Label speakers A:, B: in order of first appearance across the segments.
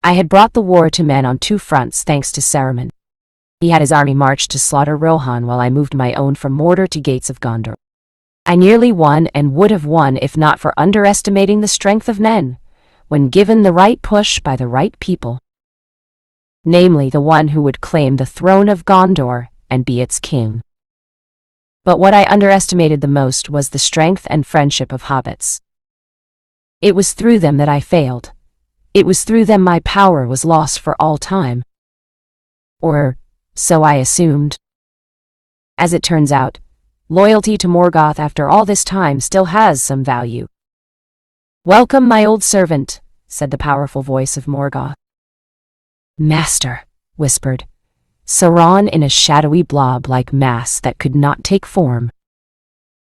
A: I had brought the war to men on two fronts thanks to Saruman. He had his army march to slaughter Rohan while I moved my own from Mordor to gates of Gondor. I nearly won and would have won if not for underestimating the strength of men, when given the right push by the right people. Namely, the one who would claim the throne of Gondor and be its king. But what I underestimated the most was the strength and friendship of hobbits. It was through them that I failed. It was through them my power was lost for all time. Or, so I assumed. As it turns out, loyalty to Morgoth after all this time still has some value. "Welcome, my old servant," said the powerful voice of Morgoth. "Master," whispered Sauron in a shadowy blob-like mass that could not take form.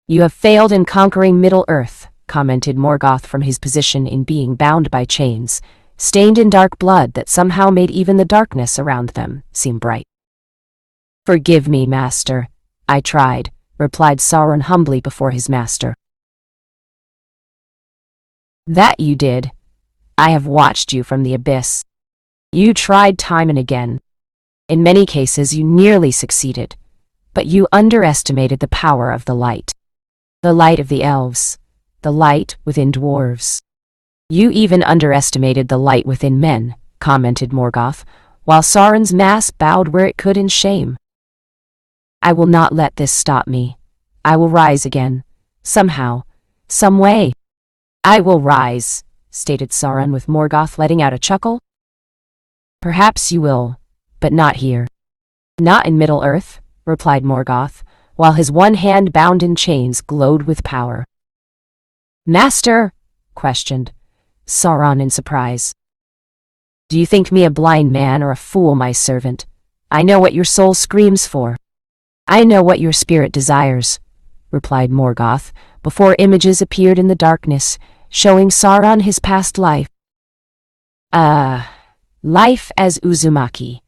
A: "You have failed in conquering Middle-earth," commented Morgoth from his position in being bound by chains, stained in dark blood that somehow made even the darkness around them seem bright. "Forgive me, master. I tried," replied Sauron humbly before his master. "That you did. I have watched you from the abyss. You tried time and again. In many cases you nearly succeeded, but you underestimated the power of the light. The light of the elves, the light within dwarves. You even underestimated the light within men," commented Morgoth, while Sauron's mass bowed where it could in shame. "I will not let this stop me. I will rise again. Somehow. Some way. I will rise," stated Sauron with Morgoth letting out a chuckle. "Perhaps you will, but not here." "Not in Middle-earth," replied Morgoth, while his one hand bound in chains glowed with power. "Master?" questioned Sauron in surprise. "Do you think me a blind man or a fool, my servant? I know what your soul screams for. I know what your spirit desires," replied Morgoth, before images appeared in the darkness, showing Sauron his past life. Life as Uzumaki,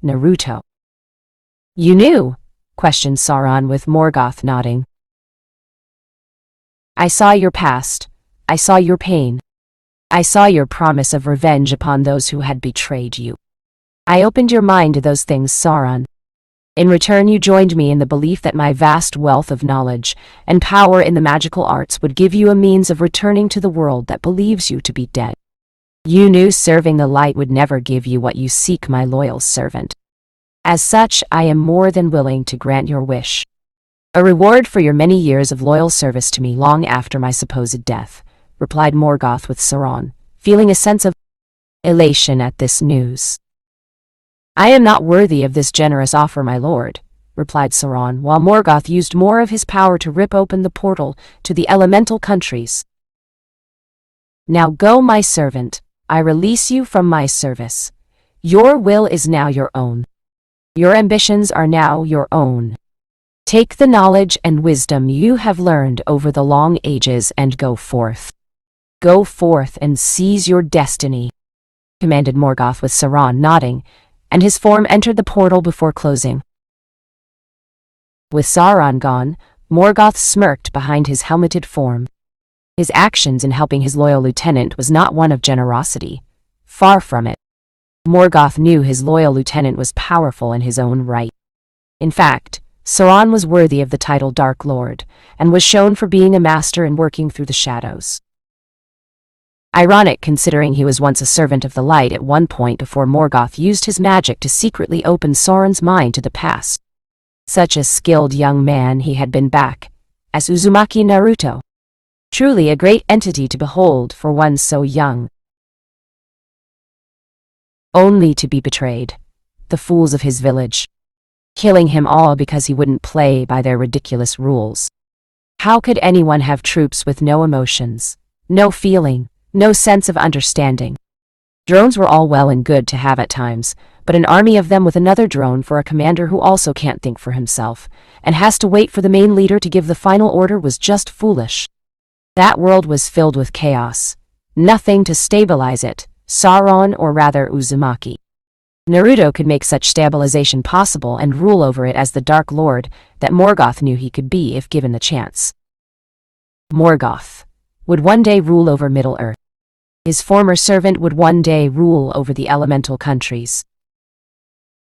A: Naruto." "You knew?" questioned Sauron with Morgoth nodding. "I saw your past. I saw your pain. I saw your promise of revenge upon those who had betrayed you. I opened your mind to those things, Sauron. In return, you joined me in the belief that my vast wealth of knowledge and power in the magical arts would give you a means of returning to the world that believes you to be dead. You knew serving the light would never give you what you seek, my loyal servant. As such, I am more than willing to grant your wish. A reward for your many years of loyal service to me long after my supposed death," replied Morgoth with Sauron, feeling a sense of elation at this news. "I am not worthy of this generous offer, my lord," replied Sauron, while Morgoth used more of his power to rip open the portal to the elemental countries. "Now go, my servant. I release you from my service. Your will is now your own. Your ambitions are now your own. Take the knowledge and wisdom you have learned over the long ages and go forth. Go forth and seize your destiny," commanded Morgoth with Sauron nodding, and his form entered the portal before closing. With Sauron gone, Morgoth smirked behind his helmeted form. His actions in helping his loyal lieutenant was not one of generosity. Far from it. Morgoth knew his loyal lieutenant was powerful in his own right. In fact, Sauron was worthy of the title Dark Lord, and was shown for being a master in working through the shadows. Ironic, considering he was once a servant of the light at one point before Morgoth used his magic to secretly open Sauron's mind to the past. Such a skilled young man he had been back, as Uzumaki Naruto. Truly a great entity to behold for one so young. Only to be betrayed. The fools of his village. Killing him all because he wouldn't play by their ridiculous rules. How could anyone have troops with no emotions, no feeling, no sense of understanding? Drones were all well and good to have at times, but an army of them with another drone for a commander who also can't think for himself, and has to wait for the main leader to give the final order was just foolish. That world was filled with chaos. Nothing to stabilize it, Sauron or rather Uzumaki. Naruto could make such stabilization possible and rule over it as the Dark Lord that Morgoth knew he could be if given the chance. Morgoth would one day rule over Middle-earth. His former servant would one day rule over the elemental countries.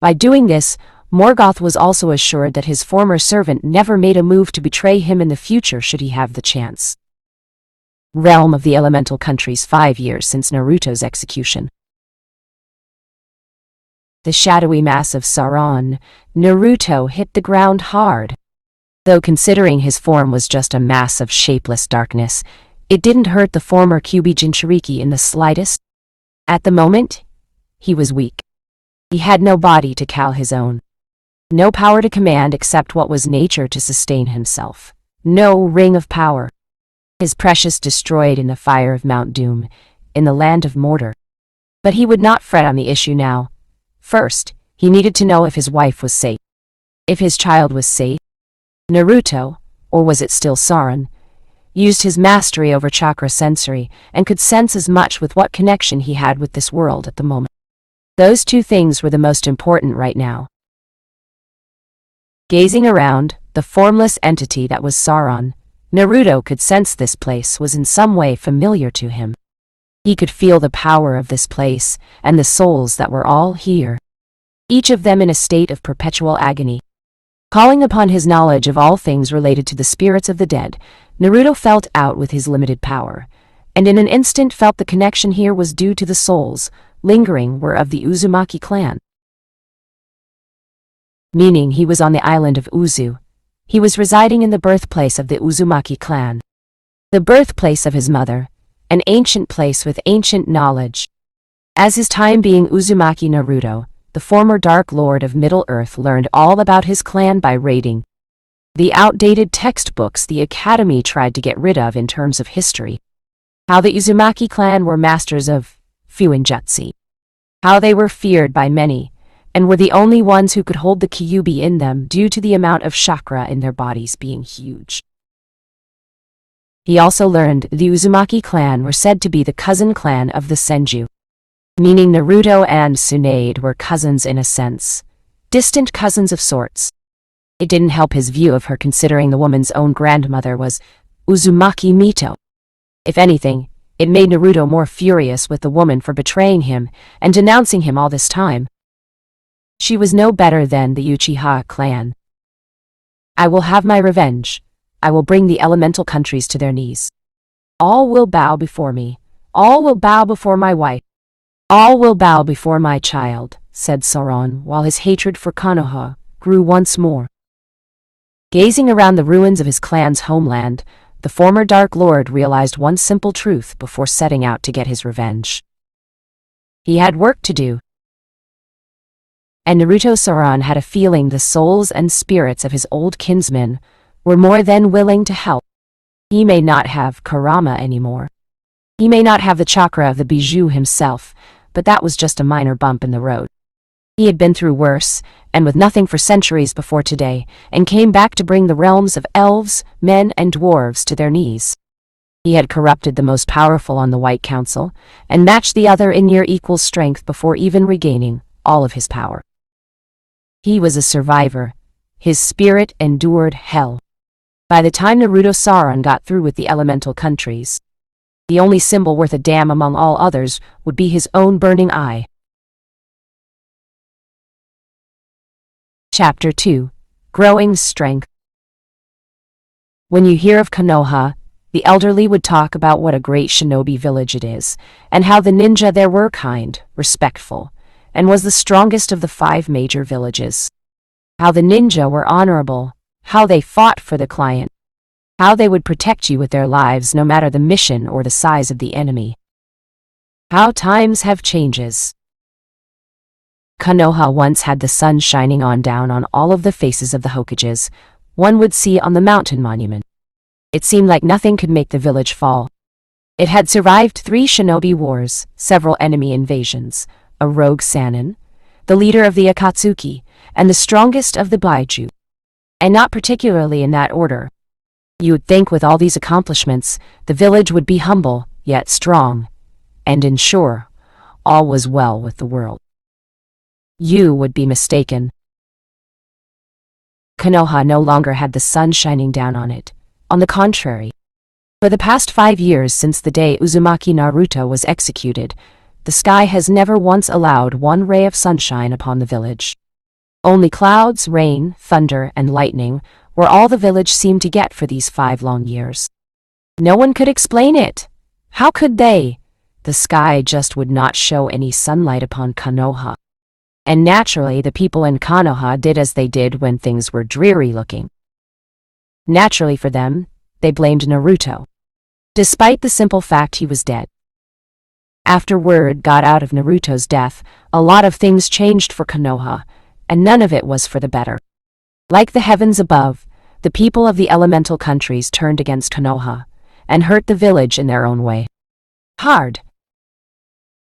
A: By doing this, Morgoth was also assured that his former servant never made a move to betray him in the future should he have the chance. Realm of the elemental countries 5 years since Naruto's execution. The shadowy mass of Sauron, Naruto hit the ground hard. Though considering his form was just a mass of shapeless darkness, it didn't hurt the former Kyuubi Jinchuriki in the slightest. At the moment, he was weak. He had no body to call his own. No power to command except what was nature to sustain himself. No ring of power. His precious destroyed in the fire of Mount Doom, in the land of Mordor. But he would not fret on the issue now. First, he needed to know if his wife was safe. If his child was safe. Naruto, or was it still Sauron, used his mastery over chakra sensory and could sense as much with what connection he had with this world at the moment. Those two things were the most important right now. Gazing around, the formless entity that was Sauron, Naruto could sense this place was in some way familiar to him. He could feel the power of this place and the souls that were all here, each of them in a state of perpetual agony. Calling upon his knowledge of all things related to the spirits of the dead, Naruto felt out with his limited power, and in an instant felt the connection here was due to the souls, lingering were of the Uzumaki clan. Meaning he was on the island of Uzu. He was residing in the birthplace of the Uzumaki clan. The birthplace of his mother, an ancient place with ancient knowledge. As his time being Uzumaki Naruto, the former Dark Lord of Middle-earth learned all about his clan by raiding the outdated textbooks the Academy tried to get rid of in terms of history. How the Uzumaki clan were masters of Fuinjutsu. How they were feared by many, and were the only ones who could hold the Kyuubi in them due to the amount of chakra in their bodies being huge. He also learned the Uzumaki clan were said to be the cousin clan of the Senju. Meaning Naruto and Tsunade were cousins in a sense. Distant cousins of sorts. It didn't help his view of her considering the woman's own grandmother was Uzumaki Mito. If anything, it made Naruto more furious with the woman for betraying him and denouncing him all this time. She was no better than the Uchiha clan. I will have my revenge. I will bring the elemental countries to their knees. All will bow before me. All will bow before my wife. All will bow before my child, said Sauron, while his hatred for Konoha grew once more. Gazing around the ruins of his clan's homeland, the former Dark Lord realized one simple truth before setting out to get his revenge. He had work to do. And Naruto Sauron had a feeling the souls and spirits of his old kinsmen were more than willing to help. He may not have Kurama anymore. He may not have the chakra of the Bijou himself, but that was just a minor bump in the road. He had been through worse, and with nothing for centuries before today, and came back to bring the realms of elves, men, and dwarves to their knees. He had corrupted the most powerful on the White Council, and matched the other in near equal strength before even regaining all of his power. He was a survivor. His spirit endured hell. By the time Naruto Sauron got through with the elemental countries, the only symbol worth a damn among all others would be his own burning eye. Chapter 2. Growing Strength. When you hear of Konoha, the elderly would talk about what a great shinobi village it is, and how the ninja there were kind, respectful, and was the strongest of the 5 major villages. How the ninja were honorable, how they fought for the client, how they would protect you with their lives no matter the mission or the size of the enemy. How times have changes. Konoha once had the sun shining down on all of the faces of the Hokages, one would see on the mountain monument. It seemed like nothing could make the village fall. It had survived 3 shinobi wars, several enemy invasions, a rogue Sannin, the leader of the Akatsuki, and the strongest of the Baiju. And not particularly in that order. You would think with all these accomplishments, the village would be humble, yet strong, and ensure all was well with the world. You would be mistaken. Konoha no longer had the sun shining down on it. On the contrary, For the past 5 years since the day Uzumaki Naruto was executed, the sky has never once allowed one ray of sunshine upon the village. Only clouds, rain, thunder, and lightning were all the village seemed to get for these 5 long years. No one could explain it. How could they? The sky just would not show any sunlight upon Konoha. And naturally, the people in Konoha did as they did when things were dreary looking. Naturally for them, they blamed Naruto, despite the simple fact he was dead. After word got out of Naruto's death, a lot of things changed for Konoha, and none of it was for the better. Like the heavens above, the people of the elemental countries turned against Konoha, and hurt the village in their own way. Hard.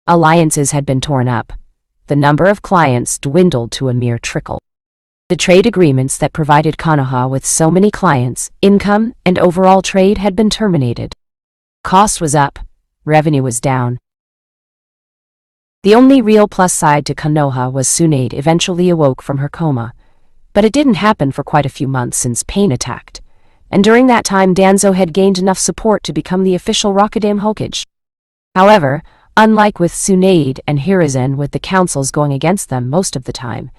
A: Alliances had been torn up. The number of clients dwindled to a mere trickle. The trade agreements that provided Konoha with so many clients, income, and overall trade had been terminated. Cost was up, revenue was down. The only real plus side to Konoha was Tsunade eventually awoke from her coma, but it didn't happen for quite a few months since pain attacked, and during that time Danzo had gained enough support to become the official Rockudame Hokage. However, unlike with Tsunade and Hiruzen with the councils going against them most of the time,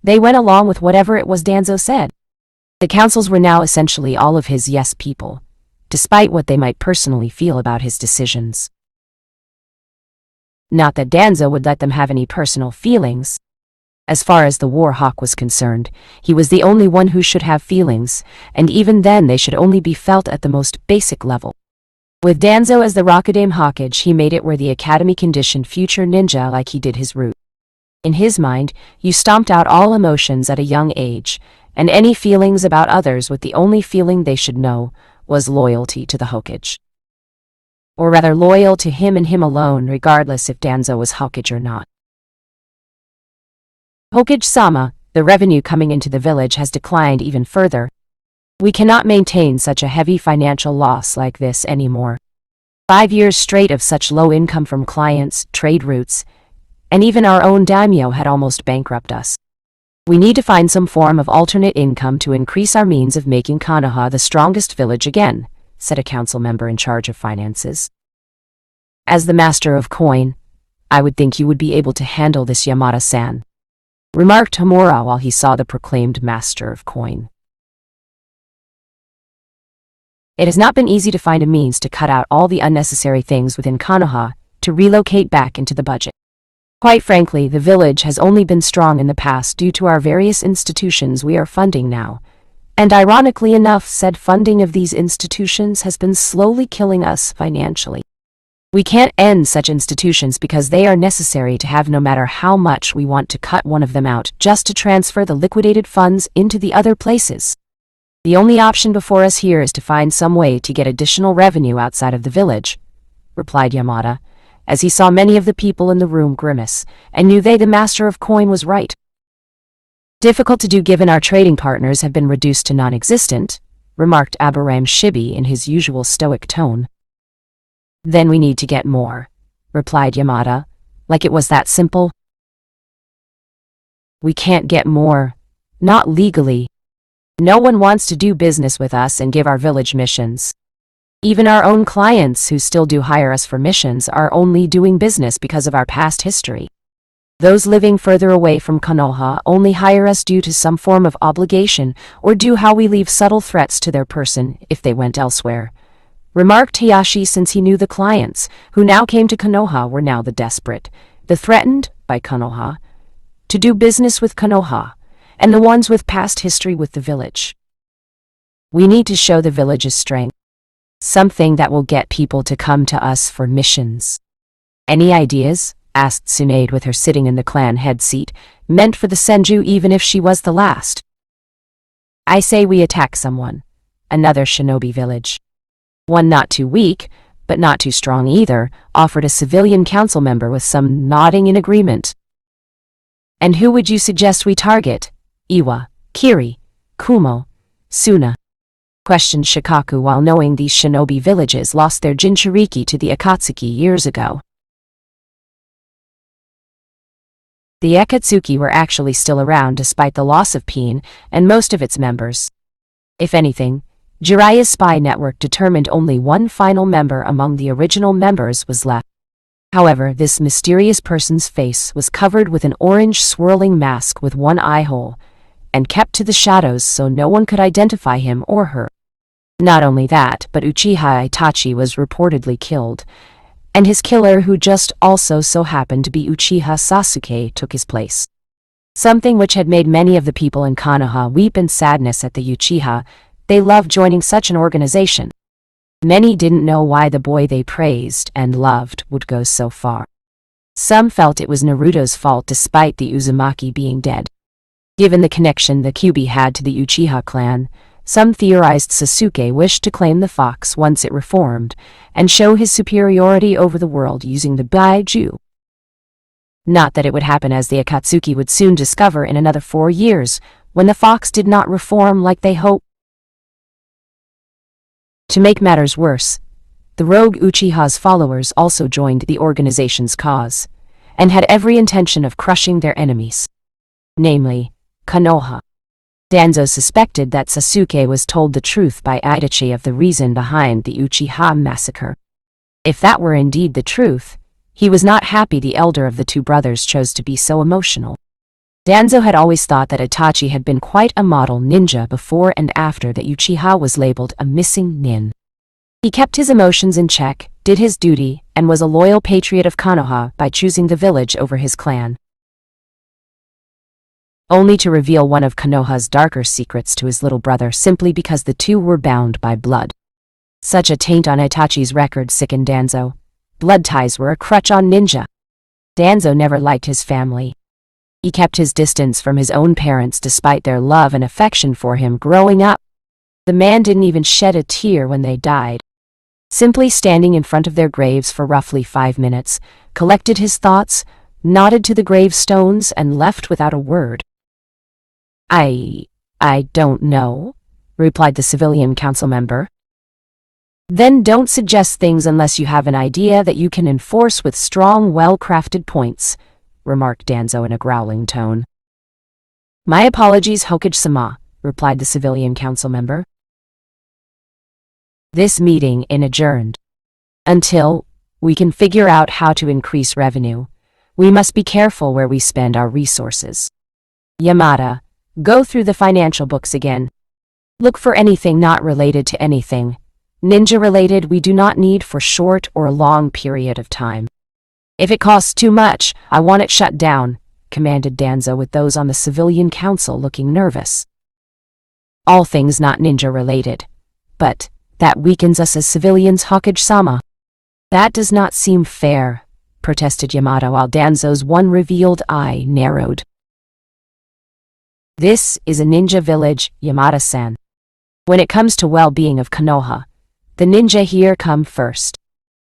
A: they went along with whatever it was Danzo said. The councils were now essentially all of his yes people, despite what they might personally feel about his decisions. Not that Danzo would let them have any personal feelings. As far as the War Hawk was concerned, he was the only one who should have feelings, and even then they should only be felt at the most basic level. With Danzo as the Rockudame Hokage, he made it where the academy conditioned future ninja like he did his root. In his mind, you stomped out all emotions at a young age, and any feelings about others with the only feeling they should know was loyalty to the Hokage. Or rather loyal to him and him alone, regardless if Danzo was Hokage or not. Hokage-sama, the revenue coming into the village has declined even further. We cannot maintain such a heavy financial loss like this anymore. 5 years straight of such low income from clients, trade routes, and even our own daimyo had almost bankrupted us. We need to find some form of alternate income to increase our means of making Konoha the strongest village again, said a council member in charge of finances. As the master of coin, I would think you would be able to handle this, Yamada-san, remarked Homura while he saw the proclaimed master of coin. It has not been easy to find a means to cut out all the unnecessary things within Konoha to relocate back into the budget. Quite frankly, the village has only been strong in the past due to our various institutions we are funding now, and ironically enough, said funding of these institutions has been slowly killing us financially. We can't end such institutions because they are necessary to have no matter how much we want to cut one of them out just to transfer the liquidated funds into the other places. The only option before us here is to find some way to get additional revenue outside of the village, replied Yamada, as he saw many of the people in the room grimace, and knew the master of coin was right. Difficult to do given our trading partners have been reduced to non-existent, remarked Abiram Shibi in his usual stoic tone. Then we need to get more, replied Yamada, like it was that simple. We can't get more. Not legally. No one wants to do business with us and give our village missions. Even our own clients who still do hire us for missions are only doing business because of our past history. Those living further away from Konoha only hire us due to some form of obligation or due how we leave subtle threats to their person if they went elsewhere, remarked Hiyashi, since he knew the clients who now came to Konoha were now the desperate, the threatened by Konoha, to do business with Konoha, and the ones with past history with the village. We need to show the village's strength. Something that will get people to come to us for missions. Any ideas? Asked Tsunade with her sitting in the clan head seat, meant for the Senju even if she was the last. I say we attack someone. Another shinobi village. One not too weak, but not too strong either, offered a civilian council member with some nodding in agreement. And who would you suggest we target? Iwa, Kiri, Kumo, Suna? Questioned Shikaku while knowing these shinobi villages lost their Jinchuriki to the Akatsuki years ago. The Akatsuki were actually still around despite the loss of Peen and most of its members. If anything, Jiraiya's spy network determined only one final member among the original members was left. However, this mysterious person's face was covered with an orange swirling mask with one eye hole, and kept to the shadows so no one could identify him or her. Not only that, but Uchiha Itachi was reportedly killed, and his killer, who just also so happened to be Uchiha Sasuke, took his place. Something which had made many of the people in Konoha weep in sadness at the Uchiha. They loved joining such an organization. Many didn't know why the boy they praised and loved would go so far. Some felt it was Naruto's fault despite the Uzumaki being dead. Given the connection the Kyuubi had to the Uchiha clan, some theorized Sasuke wished to claim the fox once it reformed, and show his superiority over the world using the Baiju. Not that it would happen, as the Akatsuki would soon discover in another 4 years, when the fox did not reform like they hoped. To make matters worse, the rogue Uchiha's followers also joined the organization's cause, and had every intention of crushing their enemies, namely, Konoha. Danzo suspected that Sasuke was told the truth by Itachi of the reason behind the Uchiha massacre. If that were indeed the truth, he was not happy the elder of the two brothers chose to be so emotional. Danzo had always thought that Itachi had been quite a model ninja before and after that Uchiha was labeled a missing nin. He kept his emotions in check, did his duty, and was a loyal patriot of Konoha by choosing the village over his clan. Only to reveal one of Konoha's darker secrets to his little brother simply because the two were bound by blood. Such a taint on Itachi's record sickened Danzo. Blood ties were a crutch on ninja. Danzo never liked his family. He kept his distance from his own parents despite their love and affection for him growing up. The man didn't even shed a tear when they died. Simply standing in front of their graves for roughly 5 minutes, collected his thoughts, nodded to the gravestones, and left without a word. I don't know, replied the civilian council member. Then don't suggest things unless you have an idea that you can enforce with strong, well-crafted points, remarked Danzo in a growling tone. My apologies, Hokage-sama, replied the civilian council member. This meeting is adjourned. Until we can figure out how to increase revenue, we must be careful where we spend our resources. Yamada, go through the financial books again. Look for anything not related to anything. Ninja-related we do not need for short or long period of time. If it costs too much, I want it shut down, commanded Danzo with those on the civilian council looking nervous. All things not ninja-related. But that weakens us as civilians, Hokage-sama. That does not seem fair, protested Yamada while Danzo's one revealed eye narrowed. This is a ninja village, Yamada-san. When it comes to well-being of Konoha, the ninja here come first.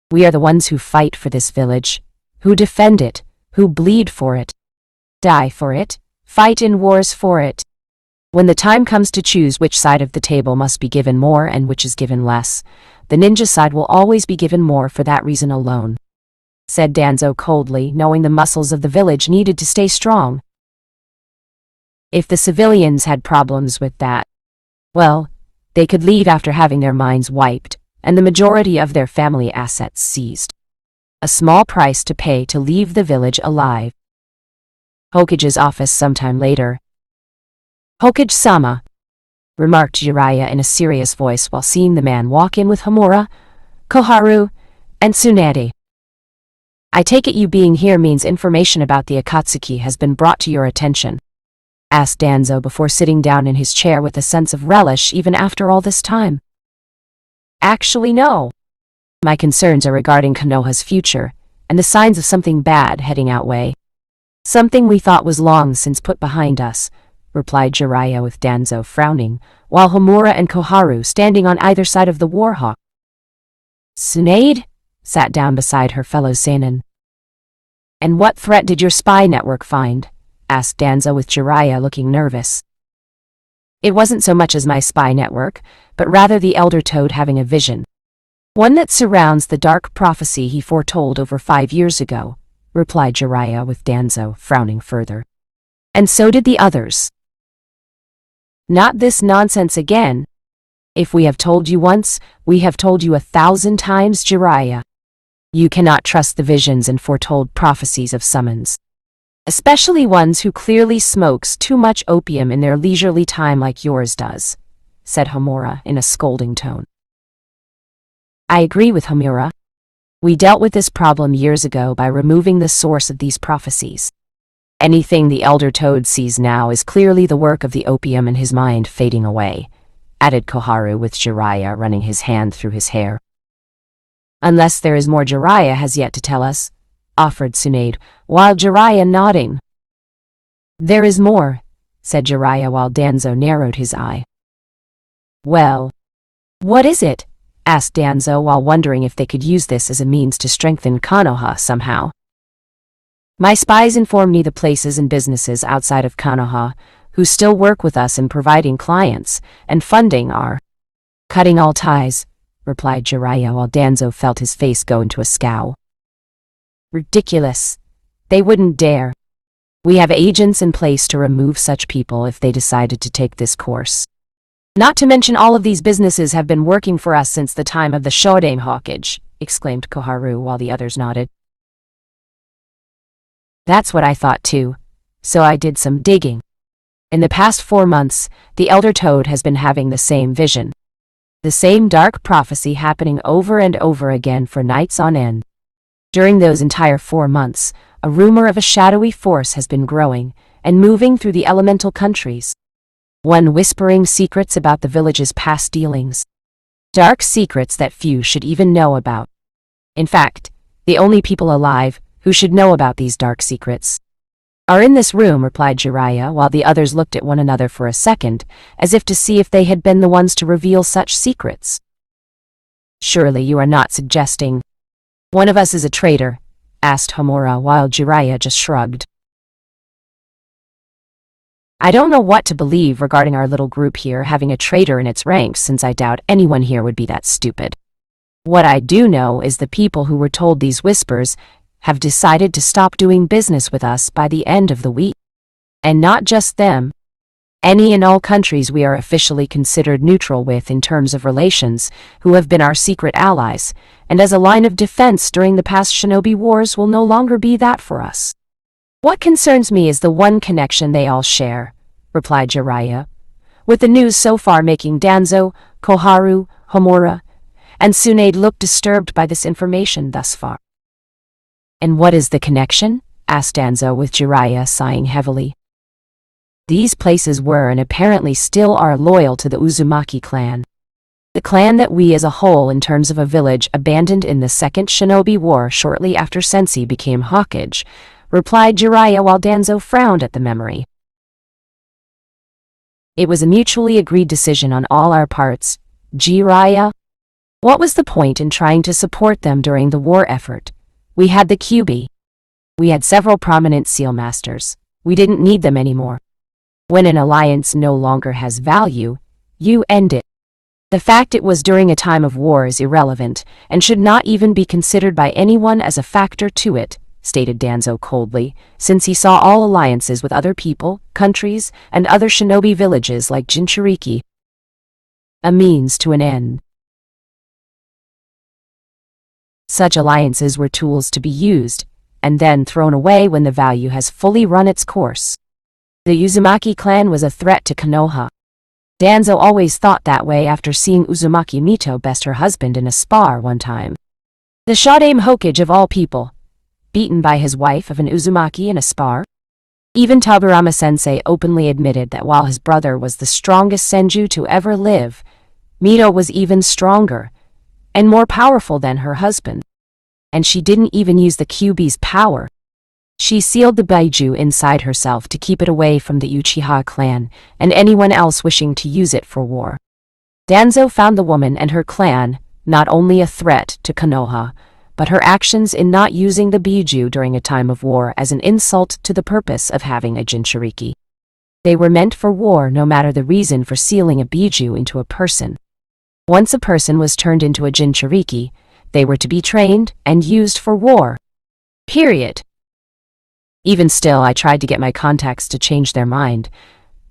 A: We are the ones who fight for this village, who defend it, who bleed for it, die for it, fight in wars for it. When the time comes to choose which side of the table must be given more and which is given less, the ninja side will always be given more for that reason alone, said Danzo coldly, knowing the muscles of the village needed to stay strong. If the civilians had problems with that, well, they could leave after having their minds wiped and the majority of their family assets seized. A small price to pay to leave the village alive. Hokage's office sometime later. Hokage-sama, remarked Jiraiya in a serious voice while seeing the man walk in with Homura, Koharu, and Tsunade. I take it you being here means information about the Akatsuki has been brought to your attention, asked Danzo before sitting down in his chair with a sense of relish even after all this time. Actually, no. My concerns are regarding Konoha's future, and the signs of something bad heading our way. Something we thought was long since put behind us, replied Jiraiya with Danzo frowning, while Homura and Koharu standing on either side of the Warhawk. Tsunade sat down beside her fellow seinen. And what threat did your spy network find? Asked Danzo with Jiraiya looking nervous. It wasn't so much as my spy network, but rather the Elder Toad having a vision. One that surrounds the dark prophecy he foretold over 5 years ago, replied Jiraiya with Danzo frowning further. And so did the others. Not this nonsense again. If we have told you once, we have told you 1,000 times, Jiraiya. You cannot trust the visions and foretold prophecies of summons. Especially ones who clearly smokes too much opium in their leisurely time like yours does, said Homura in a scolding tone. I agree with Homura. We dealt with this problem years ago by removing the source of these prophecies. Anything the Elder Toad sees now is clearly the work of the opium in his mind fading away, added Koharu with Jiraiya running his hand through his hair. Unless there is more Jiraiya has yet to tell us, offered Tsunade, while Jiraiya nodding. There is more, said Jiraiya while Danzo narrowed his eye. Well, what is it? Asked Danzo while wondering if they could use this as a means to strengthen Konoha somehow. My spies inform me the places and businesses outside of Konoha who still work with us in providing clients and funding are cutting all ties, replied Jiraiya while Danzo felt his face go into a scowl. Ridiculous. They wouldn't dare. We have agents in place to remove such people if they decided to take this course. Not to mention all of these businesses have been working for us since the time of the Shodan hawkage, exclaimed Koharu while the others nodded. That's what I thought too, so I did some digging. In the past 4 months, the Elder Toad has been having the same vision. The same dark prophecy happening over and over again for nights on end. During those entire 4 months, a rumor of a shadowy force has been growing and moving through the elemental countries. One whispering secrets about the village's past dealings. Dark secrets that few should even know about. In fact, the only people alive who should know about these dark secrets are in this room, replied Jiraiya while the others looked at one another for a second, as if to see if they had been the ones to reveal such secrets. Surely you are not suggesting one of us is a traitor, asked Homura while Jiraiya just shrugged. I don't know what to believe regarding our little group here having a traitor in its ranks, since I doubt anyone here would be that stupid. What I do know is the people who were told these whispers have decided to stop doing business with us by the end of the week. And not just them. Any and all countries we are officially considered neutral with in terms of relations, who have been our secret allies, and as a line of defense during the past shinobi wars will no longer be that for us. What concerns me is the one connection they all share, replied Jiraiya, with the news so far making Danzo, Koharu, Homura, and Tsunade look disturbed by this information thus far. And what is the connection? Asked Danzo with Jiraiya sighing heavily. These places were and apparently still are loyal to the Uzumaki clan. The clan that we as a whole in terms of a village abandoned in the Second Shinobi War shortly after Sensi became Hokage, replied Jiraiya while Danzo frowned at the memory. It was a mutually agreed decision on all our parts, Jiraiya. What was the point in trying to support them during the war effort? We had the Kyuubi. We had several prominent seal masters. We didn't need them anymore. When an alliance no longer has value, you end it. The fact it was during a time of war is irrelevant, and should not even be considered by anyone as a factor to it, stated Danzo coldly, since he saw all alliances with other people, countries, and other shinobi villages like Jinchuriki a means to an end. Such alliances were tools to be used, and then thrown away when the value has fully run its course. The Uzumaki clan was a threat to Konoha. Danzo always thought that way after seeing Uzumaki Mito best her husband in a spar one time. The Shodan Hokage of all people, beaten by his wife of an Uzumaki in a spar? Even Tobirama-sensei openly admitted that while his brother was the strongest senju to ever live, Mito was even stronger and more powerful than her husband. And she didn't even use the Kyuubi's power. She sealed the Baiju inside herself to keep it away from the Uchiha clan and anyone else wishing to use it for war. Danzo found the woman and her clan not only a threat to Konoha, but her actions in not using the Baiju during a time of war as an insult to the purpose of having a Jinchuriki. They were meant for war no matter the reason for sealing a Baiju into a person. Once a person was turned into a Jinchuriki, they were to be trained and used for war. Period. Even still, I tried to get my contacts to change their mind,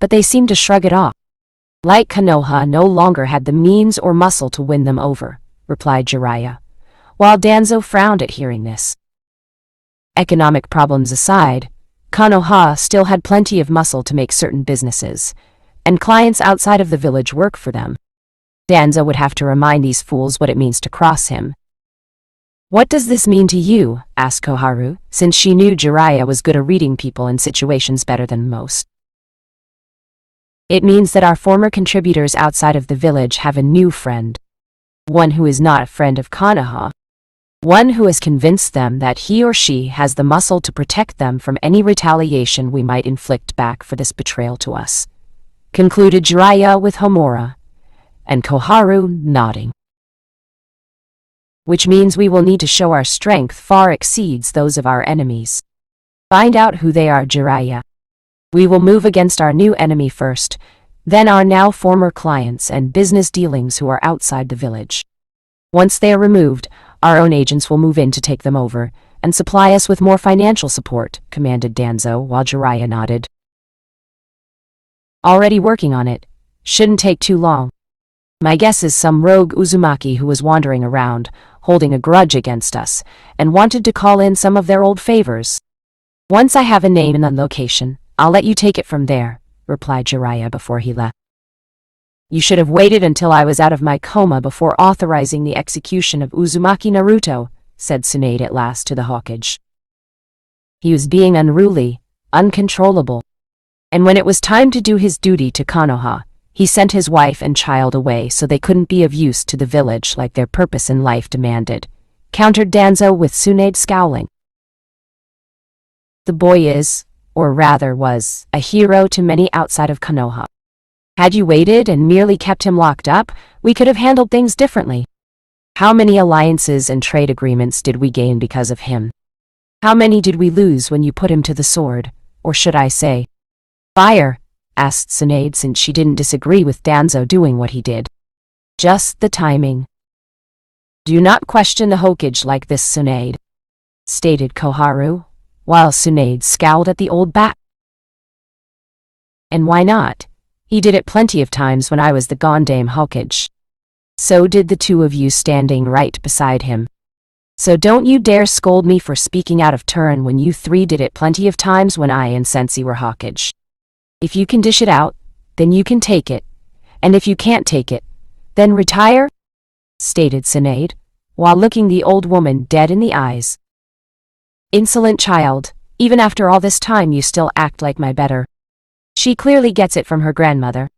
A: but they seemed to shrug it off. Like Konoha no longer had the means or muscle to win them over, replied Jiraiya, while Danzo frowned at hearing this. Economic problems aside, Konoha still had plenty of muscle to make certain businesses, and clients outside of the village work for them. Danzo would have to remind these fools what it means to cross him. What does this mean to you? Asked Koharu, since she knew Jiraiya was good at reading people and situations better than most. It means that our former contributors outside of the village have a new friend. One who is not a friend of Konoha. One who has convinced them that he or she has the muscle to protect them from any retaliation we might inflict back for this betrayal to us, concluded Jiraiya with Homura, and Koharu nodding. Which means we will need to show our strength far exceeds those of our enemies. Find out who they are, Jiraiya. We will move against our new enemy first, then our now former clients and business dealings who are outside the village. Once they are removed, our own agents will move in to take them over and supply us with more financial support, commanded Danzo while Jiraiya nodded. Already working on it. Shouldn't take too long. My guess is some rogue Uzumaki who was wandering around, holding a grudge against us, and wanted to call in some of their old favors. Once I have a name and a location, I'll let you take it from there, replied Jiraiya before he left. You should have waited until I was out of my coma before authorizing the execution of Uzumaki Naruto, said Tsunade at last to the Hokage. He was being unruly, uncontrollable. And when it was time to do his duty to Konoha, he sent his wife and child away so they couldn't be of use to the village like their purpose in life demanded, countered Danzo with Tsunade scowling. The boy is, or rather was, a hero to many outside of Konoha. Had you waited and merely kept him locked up, we could have handled things differently. How many alliances and trade agreements did we gain because of him? How many did we lose when you put him to the sword, or should I say, fire? Asked Tsunade since she didn't disagree with Danzo doing what he did. Just the timing. Do not question the Hokage like this, Tsunade, stated Koharu, while Tsunade scowled at the old bat. And why not? He did it plenty of times when I was the Gondame Hokage. So did the two of you standing right beside him. So don't you dare scold me for speaking out of turn when you three did it plenty of times when I and Sensei were Hokage. If you can dish it out, then you can take it, and if you can't take it, then retire, stated Tsunade, while looking the old woman dead in the eyes. Insolent child, even after all this time you still act like my better. She clearly gets it from her grandmother.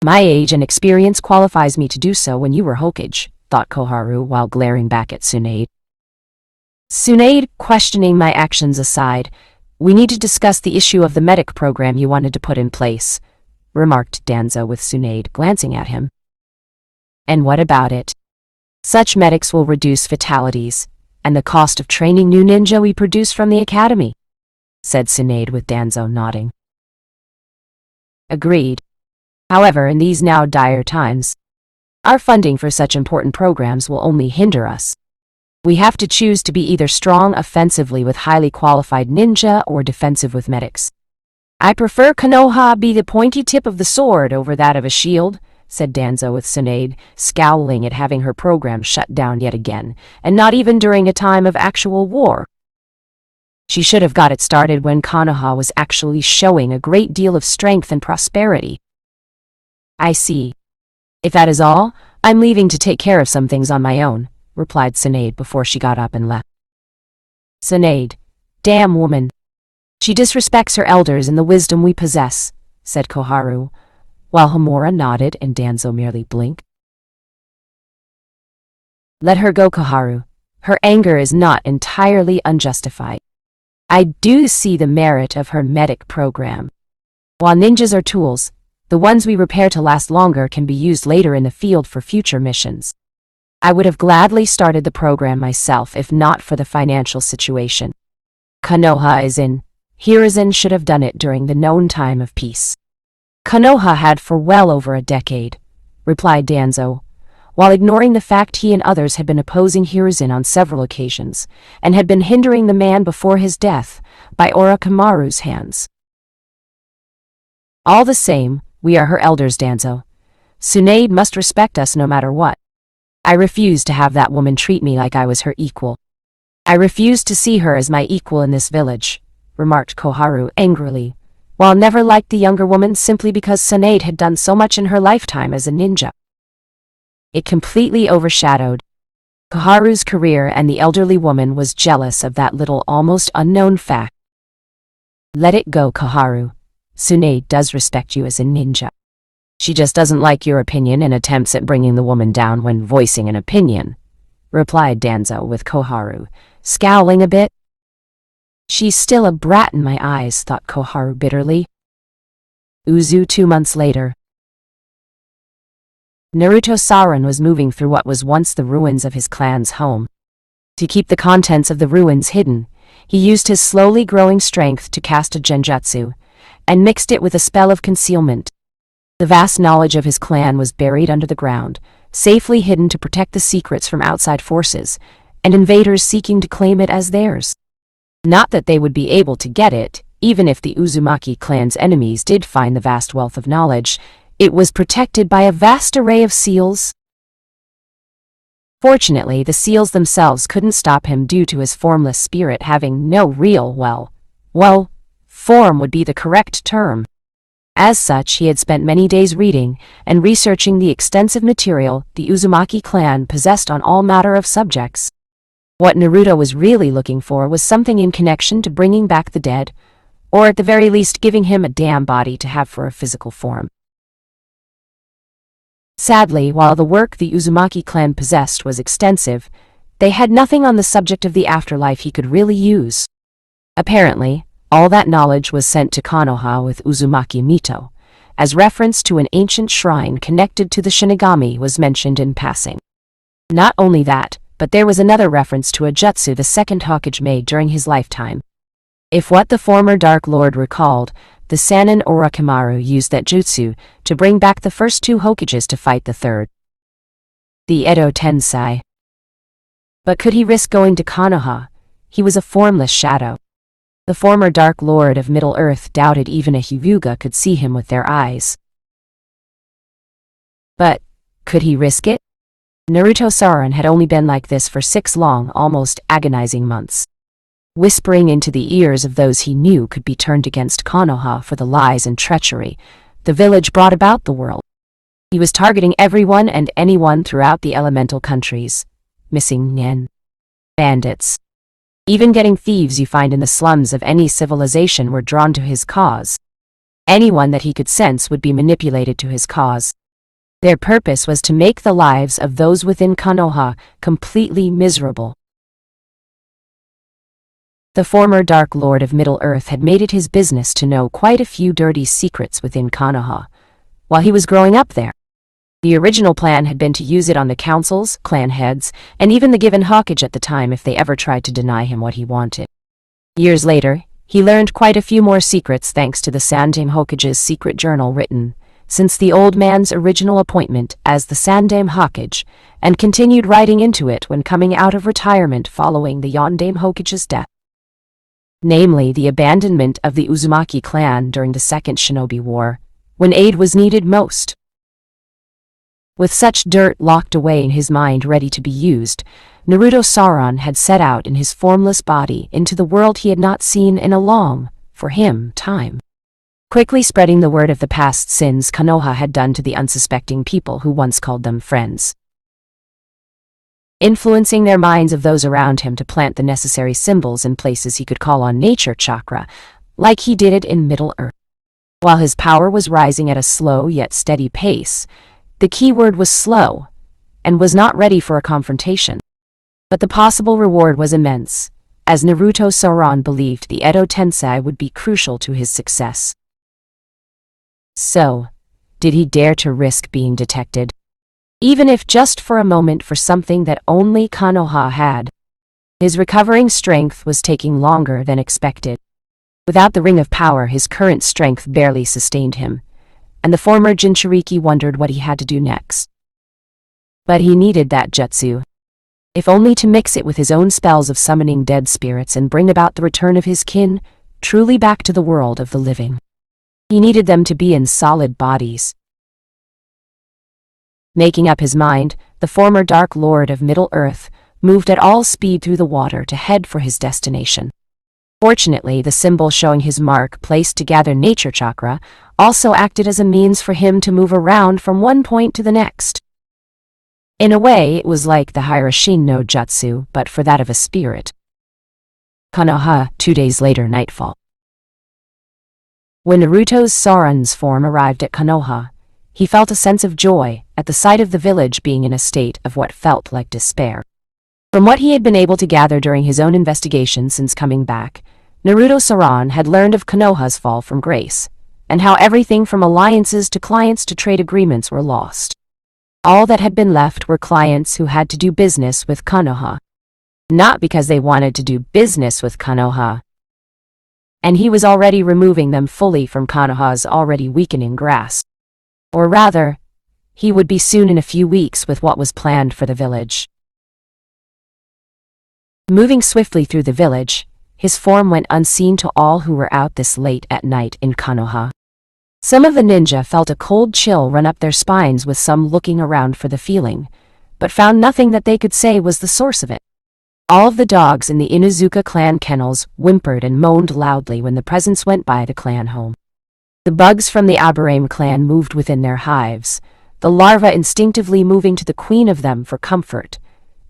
A: My age and experience qualifies me to do so when you were Hokage, thought Koharu while glaring back at Tsunade. Tsunade, questioning my actions aside, we need to discuss the issue of the medic program you wanted to put in place, remarked Danzo with Tsunade glancing at him. And what about it? Such medics will reduce fatalities, and the cost of training new ninja we produce from the academy, said Tsunade with Danzo nodding. Agreed. However, in these now dire times, our funding for such important programs will only hinder us. We have to choose to be either strong offensively with highly qualified ninja or defensive with medics. I prefer Konoha be the pointy tip of the sword over that of a shield, said Danzo with Tsunade, scowling at having her program shut down yet again, and not even during a time of actual war. She should have got it started when Konoha was actually showing a great deal of strength and prosperity. I see. If that is all, I'm leaving to take care of some things on my own, replied Tsunade before she got up and left. Tsunade, damn woman. She disrespects her elders and the wisdom we possess, said Koharu, while Homura nodded and Danzo merely blinked. Let her go, Koharu. Her anger is not entirely unjustified. I do see the merit of her medic program. While ninjas are tools, the ones we repair to last longer can be used later in the field for future missions. I would have gladly started the program myself if not for the financial situation Konoha is in. Hiruzen should have done it during the known time of peace. Konoha had for well over a decade, replied Danzo, while ignoring the fact he and others had been opposing Hiruzen on several occasions, and had been hindering the man before his death by Orochimaru's hands. All the same, we are her elders, Danzo, Tsunade must respect us no matter what. I refuse to have that woman treat me like I was her equal. I refuse to see her as my equal in this village, remarked Koharu angrily, while never liked the younger woman simply because Tsunade had done so much in her lifetime as a ninja. It completely overshadowed Koharu's career, and the elderly woman was jealous of that little almost unknown fact. Let it go, Koharu. Tsunade does respect you as a ninja. She just doesn't like your opinion and attempts at bringing the woman down when voicing an opinion, replied Danzo with Koharu, scowling a bit. She's still a brat in my eyes, thought Koharu bitterly. Uzu 2 months later. Naruto Saran was moving through what was once the ruins of his clan's home. To keep the contents of the ruins hidden, he used his slowly growing strength to cast a genjutsu, and mixed it with a spell of concealment. The vast knowledge of his clan was buried under the ground, safely hidden to protect the secrets from outside forces, and invaders seeking to claim it as theirs. Not that they would be able to get it, even if the Uzumaki clan's enemies did find the vast wealth of knowledge. It was protected by a vast array of seals. Fortunately, the seals themselves couldn't stop him due to his formless spirit having no real, form would be the correct term. As such, he had spent many days reading and researching the extensive material the Uzumaki clan possessed on all matter of subjects. What Naruto was really looking for was something in connection to bringing back the dead, or at the very least giving him a damn body to have for a physical form. Sadly, while the work the Uzumaki clan possessed was extensive, they had nothing on the subject of the afterlife he could really use. Apparently, all that knowledge was sent to Konoha with Uzumaki Mito, as reference to an ancient shrine connected to the Shinigami was mentioned in passing. Not only that, but there was another reference to a jutsu the second Hokage made during his lifetime. If what the former Dark Lord recalled, the Sannin Orochimaru used that jutsu to bring back the first 2 Hokages to fight the third, the Edo Tensei. But could he risk going to Konoha? He was a formless shadow. The former Dark Lord of Middle-earth doubted even a Hyuga could see him with their eyes. But could he risk it? Naruto Saran had only been like this for 6 long, almost agonizing months. Whispering into the ears of those he knew could be turned against Konoha for the lies and treachery the village brought about the world. He was targeting everyone and anyone throughout the elemental countries. Missing nen, bandits, even getting thieves you find in the slums of any civilization were drawn to his cause. Anyone that he could sense would be manipulated to his cause. Their purpose was to make the lives of those within Konoha completely miserable. The former Dark Lord of Middle-earth had made it his business to know quite a few dirty secrets within Konoha, while he was growing up there. The original plan had been to use it on the councils, clan heads, and even the given Hokage at the time if they ever tried to deny him what he wanted. Years later, he learned quite a few more secrets thanks to the Sandaime Hokage's secret journal written since the old man's original appointment as the Sandaime Hokage, and continued writing into it when coming out of retirement following the Yondaime Hokage's death. Namely, the abandonment of the Uzumaki clan during the Second Shinobi War, when aid was needed most. With such dirt locked away in his mind ready to be used, Naruto Saran had set out in his formless body into the world he had not seen in a long, for him, time. Quickly spreading the word of the past sins Konoha had done to the unsuspecting people who once called them friends. Influencing their minds of those around him to plant the necessary symbols in places he could call on nature chakra, like he did it in Middle-earth. While his power was rising at a slow yet steady pace, the key word was slow, and was not ready for a confrontation. But the possible reward was immense, as Naruto Saran believed the Edo Tensei would be crucial to his success. So, did he dare to risk being detected? Even if just for a moment, for something that only Konoha had. His recovering strength was taking longer than expected. Without the Ring of Power, his current strength barely sustained him, and the former Jinchuriki wondered what he had to do next. But he needed that jutsu, if only to mix it with his own spells of summoning dead spirits and bring about the return of his kin, truly back to the world of the living. He needed them to be in solid bodies. Making up his mind, the former Dark Lord of Middle-earth moved at all speed through the water to head for his destination. Fortunately, the symbol showing his mark placed to gather nature chakra also acted as a means for him to move around from one point to the next. In a way, it was like the Hiroshin no Jutsu, but for that of a spirit. Konoha, 2 days later, nightfall. When Naruto's Sauron's form arrived at Konoha, he felt a sense of joy at the sight of the village being in a state of what felt like despair. From what he had been able to gather during his own investigation since coming back, Naruto Sauron had learned of Konoha's fall from grace, and how everything from alliances to clients to trade agreements were lost. All that had been left were clients who had to do business with Konoha. Not because they wanted to do business with Konoha. And he was already removing them fully from Konoha's already weakening grasp. Or rather, he would be soon in a few weeks with what was planned for the village. Moving swiftly through the village, his form went unseen to all who were out this late at night in Konoha. Some of the ninja felt a cold chill run up their spines with some looking around for the feeling, but found nothing that they could say was the source of it. All of the dogs in the Inuzuka clan kennels whimpered and moaned loudly when the presence went by the clan home. The bugs from the Aburame clan moved within their hives, the larvae instinctively moving to the queen of them for comfort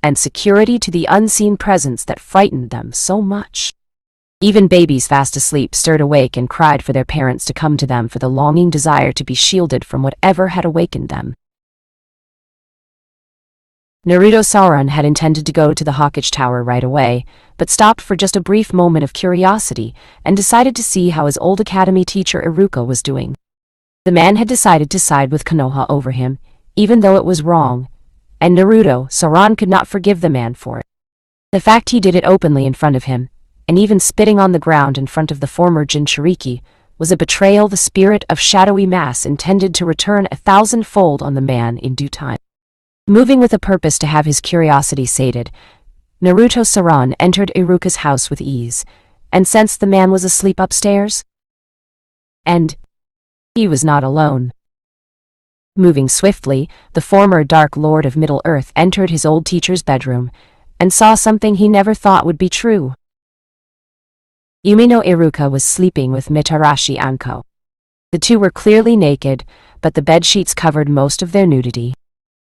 A: and security to the unseen presence that frightened them so much. Even babies fast asleep stirred awake and cried for their parents to come to them for the longing desire to be shielded from whatever had awakened them. Naruto Sauron had intended to go to the Hawkage Tower right away, but stopped for just a brief moment of curiosity and decided to see how his old academy teacher Iruka was doing. The man had decided to side with Konoha over him, even though it was wrong, and Naruto Sauron could not forgive the man for it. The fact he did it openly in front of him, and even spitting on the ground in front of the former Jinchuriki, was a betrayal the spirit of shadowy mass intended to return 1,000-fold on the man in due time. Moving with a purpose to have his curiosity sated, Naruto Sauron entered Iruka's house with ease, and sensed the man was asleep upstairs. And he was not alone. Moving swiftly, the former Dark Lord of Middle-earth entered his old teacher's bedroom, and saw something he never thought would be true. Yumi no Iruka was sleeping with Mitarashi Anko. The two were clearly naked, but the bedsheets covered most of their nudity.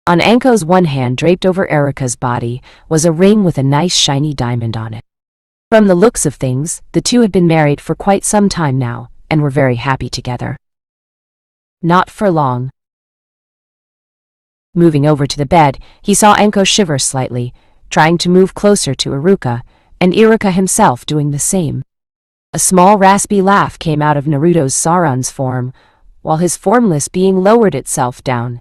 A: On Anko's one hand, draped over Iruka's body, was a ring with a nice shiny diamond on it. From the looks of things, the two had been married for quite some time now, and were very happy together. Not for long. Moving over to the bed, he saw Anko shiver slightly, trying to move closer to Iruka, and Iruka himself doing the same. A small raspy laugh came out of Naruto's Sauron's form, while his formless being lowered itself down,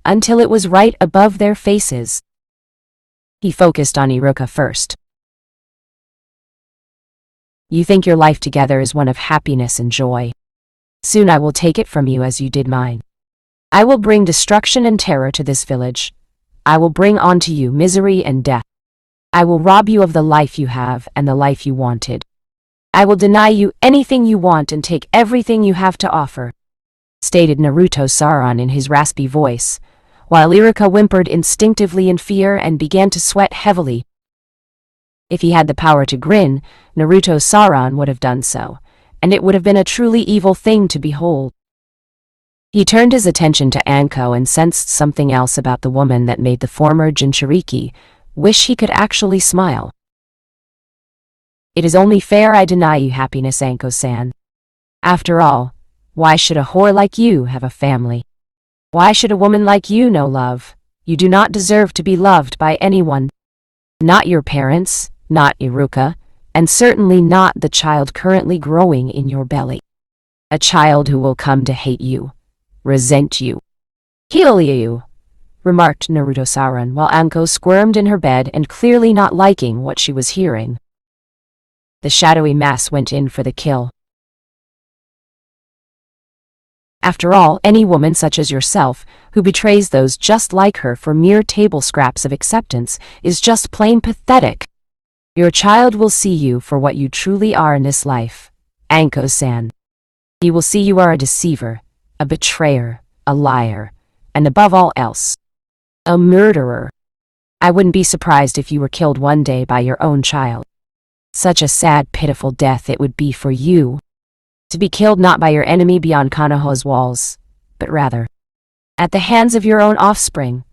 A: until it was right above their faces. He focused on Iruka first. You think your life together is one of happiness and joy. Soon I will take it from you as you did mine. I will bring destruction and terror to this village. I will bring onto you misery and death. I will rob you of the life you have and the life you wanted. I will deny you anything you want and take everything you have to offer, stated Naruto Sauron in his raspy voice, while Iruka whimpered instinctively in fear and began to sweat heavily. If he had the power to grin, Naruto Sauron would have done so, and it would have been a truly evil thing to behold. He turned his attention to Anko and sensed something else about the woman that made the former Jinchuriki wish he could actually smile. It is only fair I deny you happiness, Anko-san. After all, why should a whore like you have a family? Why should a woman like you know love? You do not deserve to be loved by anyone. Not your parents, not Iruka, and certainly not the child currently growing in your belly. A child who will come to hate you, resent you, kill you, remarked Naruto Sauron while Anko squirmed in her bed and clearly not liking what she was hearing. The shadowy mass went in for the kill. After all, any woman such as yourself, who betrays those just like her for mere table scraps of acceptance, is just plain pathetic. Your child will see you for what you truly are in this life, Anko-san. He will see you are a deceiver, a betrayer, a liar, and above all else, A murderer. I wouldn't be surprised if you were killed one day by your own child. Such a sad, pitiful death it would be for you. To be killed not by your enemy beyond Konoha's walls, but rather at the hands of your own offspring,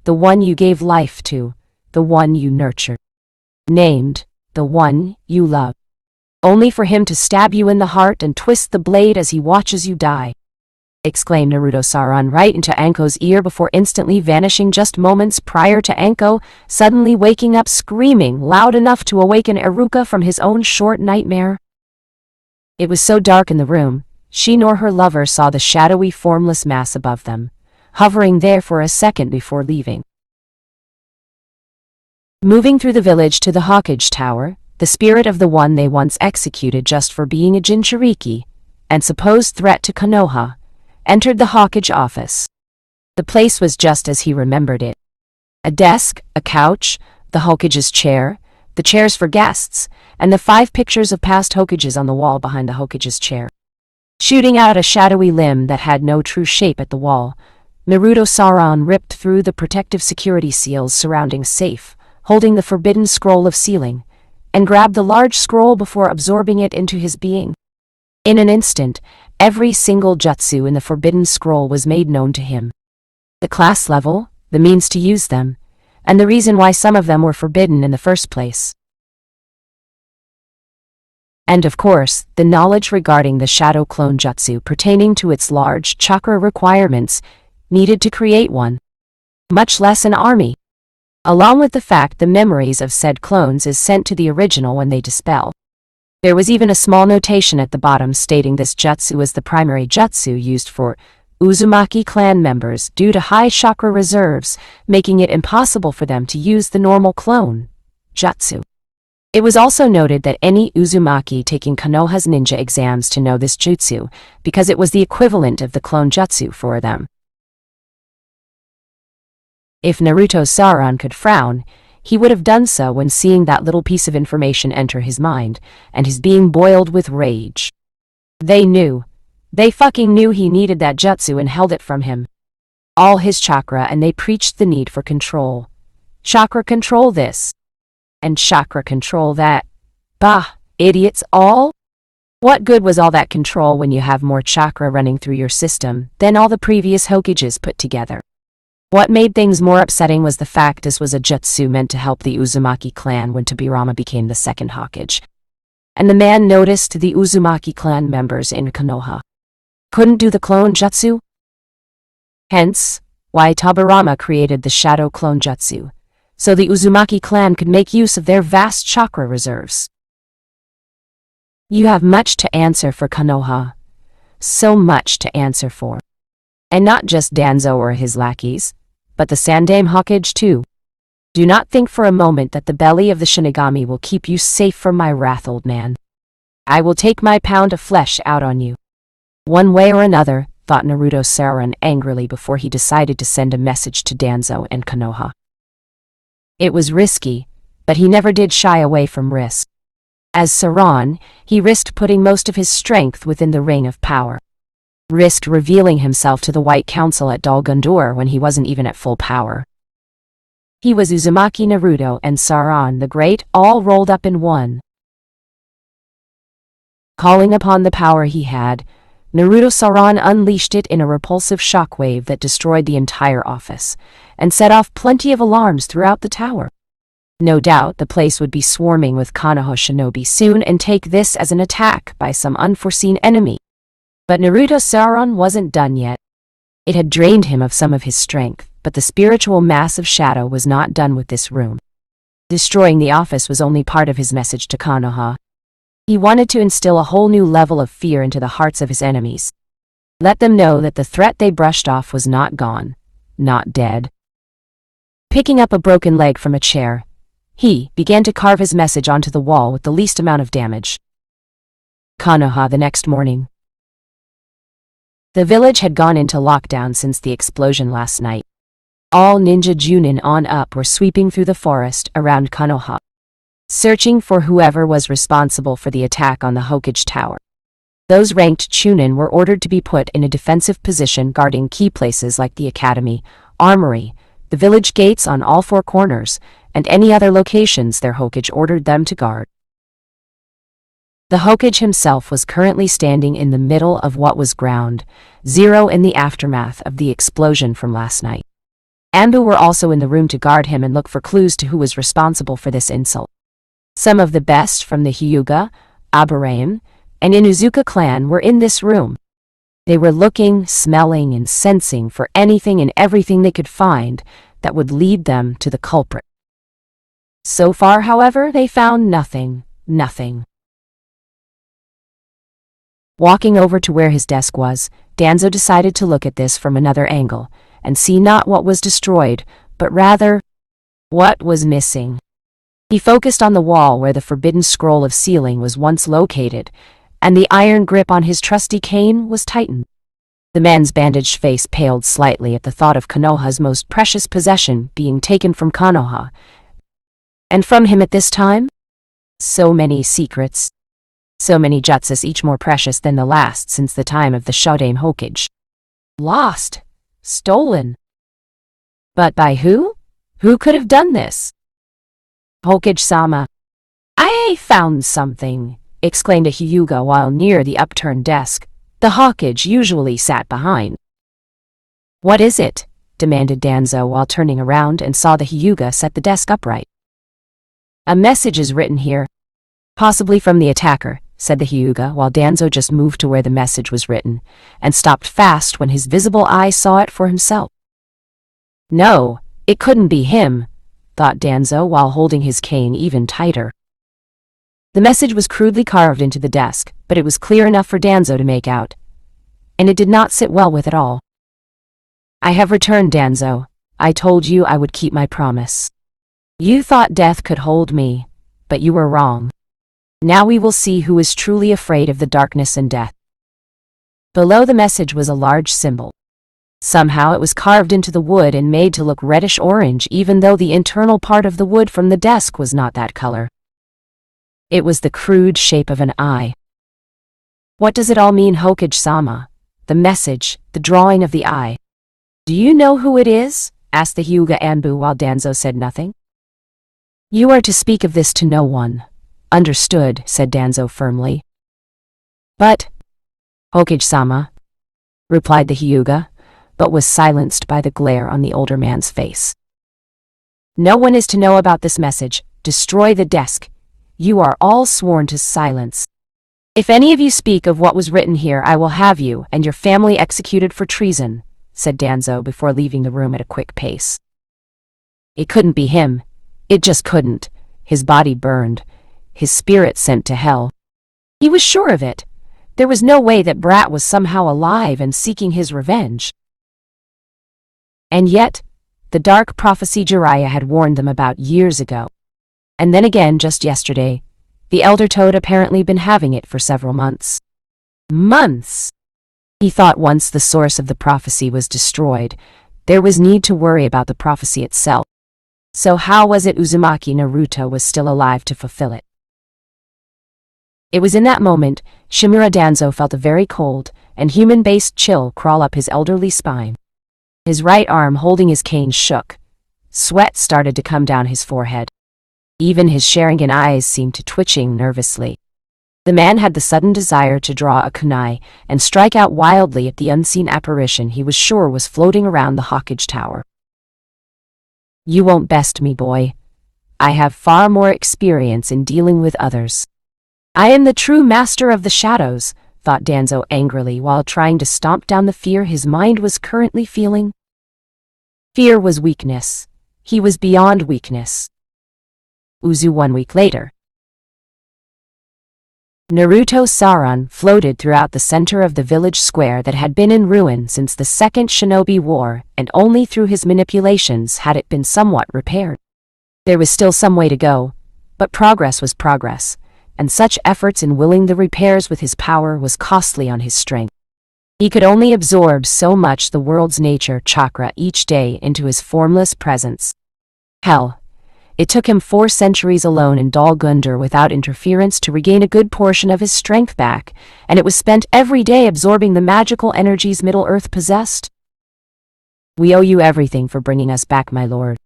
A: the one you gave life to, the one you nurtured, named, the one you love, only for him to stab you in the heart and twist the blade as he watches you die, exclaimed Naruto-san right into Anko's ear before instantly vanishing just moments prior to Anko suddenly waking up screaming loud enough to awaken Iruka from his own short nightmare. It was so dark in the room, she nor her lover saw the shadowy formless mass above them, hovering there for a second before leaving. Moving through the village to the Hawkage Tower, the spirit of the one they once executed just for being a Jinchuriki, and supposed threat to Konoha, entered the Hawkage office. The place was just as he remembered it. A desk, a couch, the Hokage's chair, the chairs for guests, and the 5 pictures of past Hokages on the wall behind the Hokage's chair. Shooting out a shadowy limb that had no true shape at the wall, Naruto-san ripped through the protective security seals surrounding safe, holding the forbidden scroll of sealing, and grabbed the large scroll before absorbing it into his being. In an instant, every single jutsu in the forbidden scroll was made known to him. The class level, the means to use them, and the reason why some of them were forbidden in the first place. And of course, the knowledge regarding the shadow clone jutsu pertaining to its large chakra requirements needed to create one, much less an army. Along with the fact the memories of said clones is sent to the original when they dispel. There was even a small notation at the bottom stating this jutsu was the primary jutsu used for Uzumaki clan members due to high chakra reserves, making it impossible for them to use the normal clone jutsu. It was also noted that any Uzumaki taking Konoha's ninja exams to know this jutsu, because it was the equivalent of the clone jutsu for them. If Naruto-san could frown, he would have done so when seeing that little piece of information enter his mind, and his being boiled with rage. They fucking knew he needed that jutsu and held it from him. All his chakra, and they preached the need for control. Chakra control this, and chakra control that. Bah, idiots all! What good was all that control when you have more chakra running through your system than all the previous Hokages put together? What made things more upsetting was the fact this was a jutsu meant to help the Uzumaki clan when Tobirama became the second Hokage. And the man noticed the Uzumaki clan members in Konoha couldn't do the clone jutsu. Hence, why Tobirama created the shadow clone jutsu, so the Uzumaki clan could make use of their vast chakra reserves. You have much to answer for, Konoha. So much to answer for. And not just Danzo or his lackeys, but the Sandaime Hokage too. Do not think for a moment that the belly of the Shinigami will keep you safe from my wrath, old man. I will take my pound of flesh out on you. One way or another, thought Naruto-san angrily before he decided to send a message to Danzo and Konoha. It was risky, but he never did shy away from risk. As Saran, he risked putting most of his strength within the ring of power. Risked revealing himself to the White Council at Dol Guldur when he wasn't even at full power. He was Uzumaki Naruto and Saran the Great all rolled up in one. Calling upon the power he had, Naruto-san unleashed it in a repulsive shockwave that destroyed the entire office, and set off plenty of alarms throughout the tower. No doubt the place would be swarming with Konoha shinobi soon and take this as an attack by some unforeseen enemy. But Naruto-san wasn't done yet. It had drained him of some of his strength, but the spiritual mass of shadow was not done with this room. Destroying the office was only part of his message to Konoha. He wanted to instill a whole new level of fear into the hearts of his enemies. Let them know that the threat they brushed off was not gone, not dead. Picking up a broken leg from a chair, he began to carve his message onto the wall with the least amount of damage. Konoha the next morning. The village had gone into lockdown since the explosion last night. All ninja Junin on up were sweeping through the forest around Konoha, searching for whoever was responsible for the attack on the Hokage Tower. Those ranked Chunin were ordered to be put in a defensive position guarding key places like the academy, armory, the village gates on all four corners, and any other locations their Hokage ordered them to guard. The Hokage himself was currently standing in the middle of what was ground zero in the aftermath of the explosion from last night. Anbu were also in the room to guard him and look for clues to who was responsible for this insult. Some of the best from the Hyuga, Aburame, and Inuzuka clan were in this room. They were looking, smelling, and sensing for anything and everything they could find that would lead them to the culprit. So far, however, they found nothing. Walking over to where his desk was, Danzo decided to look at this from another angle, and see not what was destroyed, but rather what was missing. He focused on the wall where the forbidden scroll of sealing was once located, and the iron grip on his trusty cane was tightened. The man's bandaged face paled slightly at the thought of Konoha's most precious possession being taken from Konoha. And from him at this time? So many secrets. So many jutsus, each more precious than the last since the time of the Shodaime Hokage. Lost. Stolen. But by who? Who could have done this? Hokage-sama. I found something, exclaimed a Hyuga while near the upturned desk. The Hokage usually sat behind. What is it? Demanded Danzo while turning around and saw the Hyuga set the desk upright. A message is written here. Possibly from the attacker, said the Hyuga while Danzo just moved to where the message was written, and stopped fast when his visible eye saw it for himself. No, it couldn't be him, thought Danzo while holding his cane even tighter. The message was crudely carved into the desk, but it was clear enough for Danzo to make out, and it did not sit well with it all. I have returned, Danzo. I told you I would keep my promise. You thought death could hold me, but you were wrong. Now we will see who is truly afraid of the darkness and death. Below the message was a large symbol. Somehow it was carved into the wood and made to look reddish-orange even though the internal part of the wood from the desk was not that color. It was the crude shape of an eye. What does it all mean, Hokage-sama? The message, the drawing of the eye. Do you know who it is? Asked the Hyuga Anbu while Danzo said nothing. You are to speak of this to no one. Understood, said Danzo firmly. But, Hokage-sama, replied the Hyuga, but was silenced by the glare on the older man's face. No one is to know about this message. Destroy the desk. You are all sworn to silence. If any of you speak of what was written here, I will have you and your family executed for treason, said Danzo before leaving the room at a quick pace. It couldn't be him. It just couldn't. His body burned. His spirit sent to hell. He was sure of it. There was no way that Brat was somehow alive and seeking his revenge. And yet, the dark prophecy Jiraiya had warned them about years ago. And then again just yesterday, the Elder Toad apparently been having it for several months. Months! He thought once the source of the prophecy was destroyed, there was need to worry about the prophecy itself. So how was it Uzumaki Naruto was still alive to fulfill it? It was in that moment, Shimura Danzo felt a very cold and human-based chill crawl up his elderly spine. His right arm holding his cane shook. Sweat started to come down his forehead. Even his Sharingan eyes seemed to twitching nervously. The man had the sudden desire to draw a kunai and strike out wildly at the unseen apparition he was sure was floating around the Hokage Tower. You won't best me, boy. I have far more experience in dealing with others. I am the true master of the shadows, thought Danzo angrily while trying to stomp down the fear his mind was currently feeling. Fear was weakness. He was beyond weakness. Uzu 1 week later. Naruto Saran floated throughout the center of the village square that had been in ruin since the Second Shinobi War, and only through his manipulations had it been somewhat repaired. There was still some way to go, but progress was progress, and such efforts in willing the repairs with his power was costly on his strength. He could only absorb so much the world's nature chakra each day into his formless presence. Hell, it took him 4 centuries alone in Dal Gundar without interference to regain a good portion of his strength back, and it was spent every day absorbing the magical energies Middle-earth possessed. We owe you everything for bringing us back, my lord.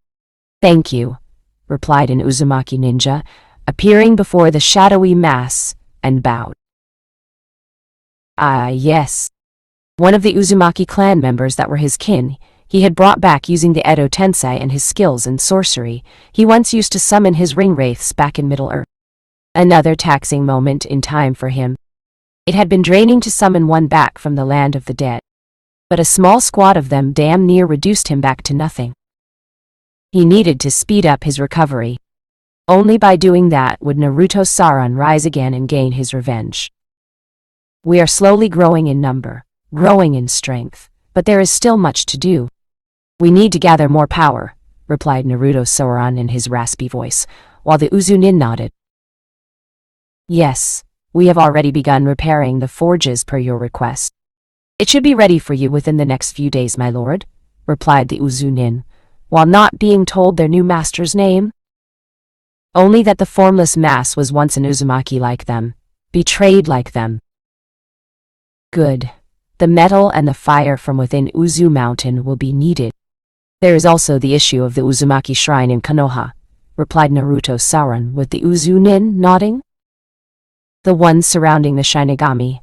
A: Thank you, replied an Uzumaki ninja, appearing before the shadowy mass, and bowed. Ah, yes. One of the Uzumaki clan members that were his kin, he had brought back using the Edo Tensei and his skills in sorcery. He once used to summon his ring wraiths back in Middle-earth. Another taxing moment in time for him. It had been draining to summon one back from the land of the dead. But a small squad of them damn near reduced him back to nothing. He needed to speed up his recovery. Only by doing that would Naruto Saran rise again and gain his revenge. We are slowly growing in number, growing in strength, but there is still much to do. We need to gather more power, replied Naruto Saran in his raspy voice, while the Uzunin nodded. Yes, we have already begun repairing the forges per your request. It should be ready for you within the next few days, my lord, replied the Uzunin, while not being told their new master's name. Only that the formless mass was once an Uzumaki like them, betrayed like them. Good. The metal and the fire from within Uzu Mountain will be needed. There is also the issue of the Uzumaki shrine in Konoha, replied Naruto Saran with the Uzunin nodding. The one surrounding the Shinigami.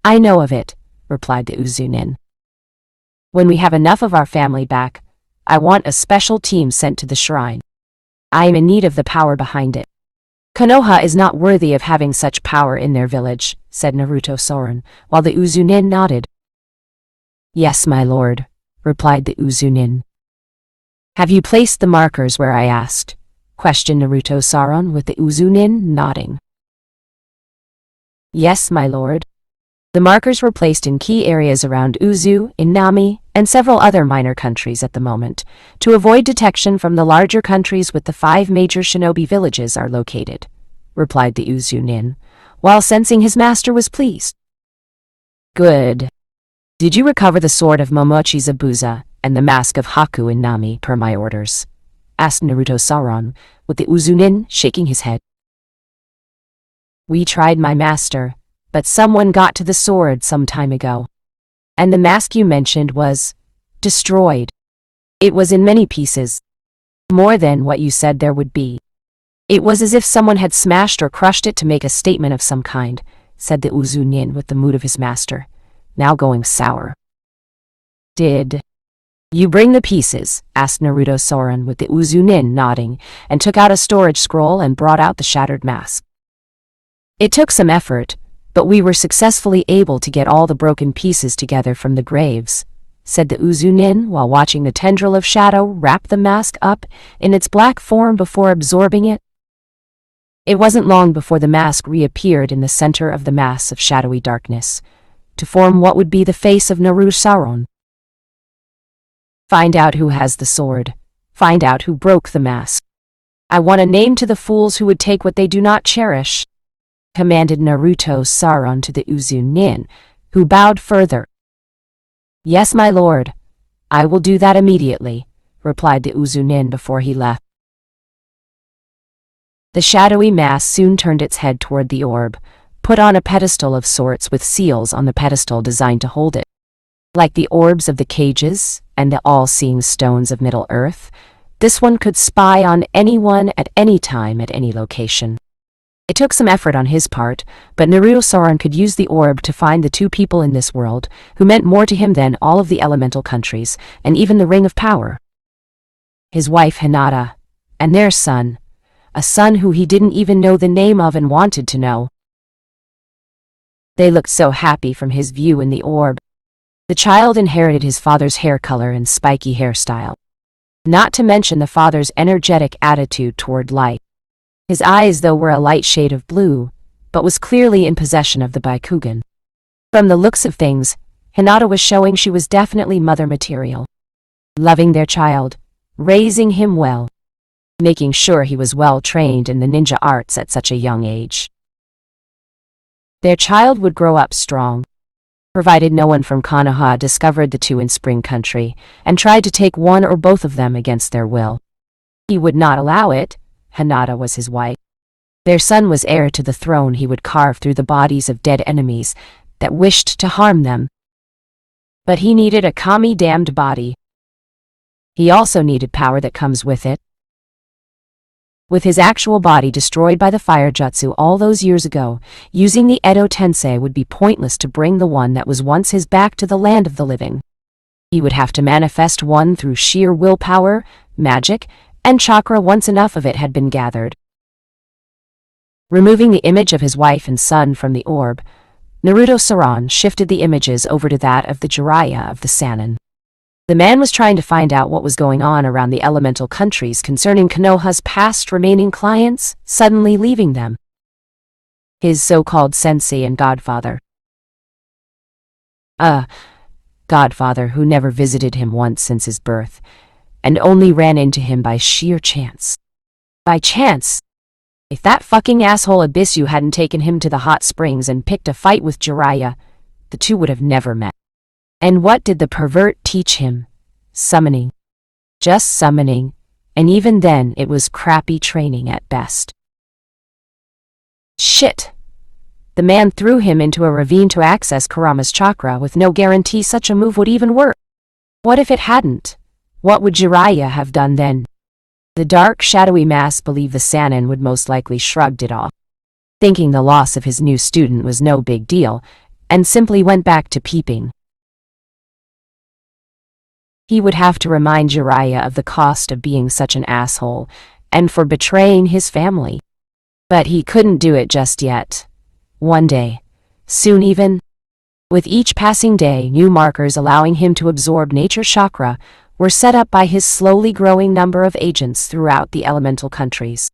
A: I know of it, replied the Uzunin. When we have enough of our family back, I want a special team sent to the shrine. I am in need of the power behind it. Konoha is not worthy of having such power in their village, said Naruto Soren, while the Uzunin nodded. Yes, my lord, replied the Uzunin. Have you placed the markers where I asked? Questioned Naruto Saran with the Uzunin nodding. Yes, my lord. The markers were placed in key areas around Uzu, Inami, and several other minor countries at the moment, to avoid detection from the larger countries with the 5 major shinobi villages are located, replied the Uzunin, while sensing his master was pleased. Good. Did you recover the sword of Momochi Zabuza and the mask of Haku Inami per my orders? Asked Naruto Saran, with the Uzunin shaking his head. We tried, my master, but someone got to the sword some time ago. And the mask you mentioned was destroyed. It was in many pieces. More than what you said there would be. It was as if someone had smashed or crushed it to make a statement of some kind, said the Uzunin with the mood of his master, now going sour. Did you bring the pieces? Asked Naruto Soren with the Uzunin nodding, and took out a storage scroll and brought out the shattered mask. It took some effort, but we were successfully able to get all the broken pieces together from the graves, said the Uzunin while watching the tendril of shadow wrap the mask up in its black form before absorbing it. It wasn't long before the mask reappeared in the center of the mass of shadowy darkness, to form what would be the face of Naruto Saron. Find out who has the sword. Find out who broke the mask. I want a name to the fools who would take what they do not cherish, commanded Naruto Saran to the Uzunin, who bowed further. Yes, my lord. I will do that immediately, replied the Uzunin before he left. The shadowy mass soon turned its head toward the orb, put on a pedestal of sorts with seals on the pedestal designed to hold it. Like the orbs of the cages and the all-seeing stones of Middle-earth, this one could spy on anyone at any time at any location. It took some effort on his part, but Naruto Saran could use the orb to find the 2 people in this world who meant more to him than all of the elemental countries and even the Ring of Power. His wife Hinata, and their son, a son who he didn't even know the name of and wanted to know. They looked so happy from his view in the orb. The child inherited his father's hair color and spiky hairstyle, not to mention the father's energetic attitude toward life. His eyes, though, were a light shade of blue, but was clearly in possession of the Byakugan. From the looks of things, Hinata was showing she was definitely mother material. Loving their child, raising him well, making sure he was well trained in the ninja arts at such a young age. Their child would grow up strong, provided no one from Konoha discovered the 2 in Spring Country and tried to take one or both of them against their will. He would not allow it. Hinata was his wife. Their son was heir to the throne. He would carve through the bodies of dead enemies that wished to harm them. But he needed a kami-damned body. He also needed power that comes with it. With his actual body destroyed by the fire jutsu all those years ago, using the Edo Tensei would be pointless to bring the one that was once his back to the land of the living. He would have to manifest one through sheer willpower, magic, and chakra once enough of it had been gathered. Removing the image of his wife and son from the orb, Naruto Saran shifted the images over to that of the Jiraiya of the Sannin. The man was trying to find out what was going on around the elemental countries concerning Konoha's past remaining clients suddenly leaving them. His so-called sensei and godfather. Godfather who never visited him once since his birth, and only ran into him by sheer chance. By chance! If that fucking asshole Abissu hadn't taken him to the hot springs and picked a fight with Jiraiya, the two would have never met. And what did the pervert teach him? Summoning. Just summoning, and even then it was crappy training at best. Shit! The man threw him into a ravine to access Kurama's chakra with no guarantee such a move would even work. What if it hadn't? What would Jiraiya have done then? The dark, shadowy mass believed the Sannin would most likely shrugged it off, thinking the loss of his new student was no big deal, and simply went back to peeping. He would have to remind Jiraiya of the cost of being such an asshole, and for betraying his family. But he couldn't do it just yet. One day. Soon even. With each passing day, new markers allowing him to absorb nature chakra were set up by his slowly growing number of agents throughout the elemental countries.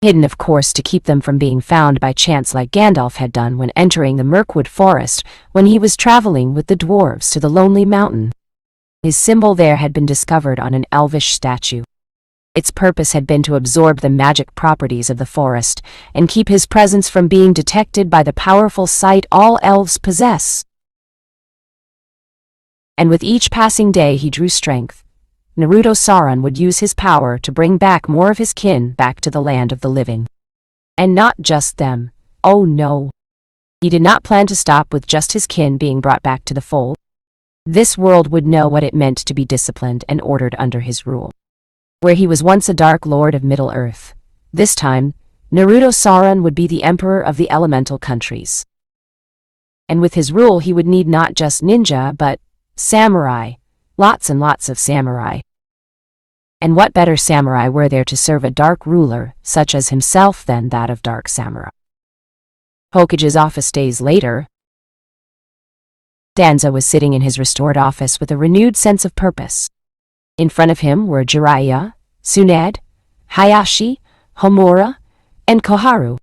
A: Hidden, of course, to keep them from being found by chance like Gandalf had done when entering the Mirkwood Forest when he was traveling with the dwarves to the Lonely Mountain. His symbol there had been discovered on an elvish statue. Its purpose had been to absorb the magic properties of the forest and keep his presence from being detected by the powerful sight all elves possess. And with each passing day he drew strength. Naruto Saran would use his power to bring back more of his kin back to the land of the living. And not just them. Oh no. He did not plan to stop with just his kin being brought back to the fold. This world would know what it meant to be disciplined and ordered under his rule. Where he was once a Dark Lord of Middle-earth, this time, Naruto Saran would be the emperor of the elemental countries. And with his rule he would need not just ninja, but samurai. Lots and lots of samurai. And what better samurai were there to serve a dark ruler, such as himself, than that of Dark Samurai? Hokage's office days later, Danzo was sitting in his restored office with a renewed sense of purpose. In front of him were Jiraiya, Tsunade, Hayashi, Homura, and Koharu.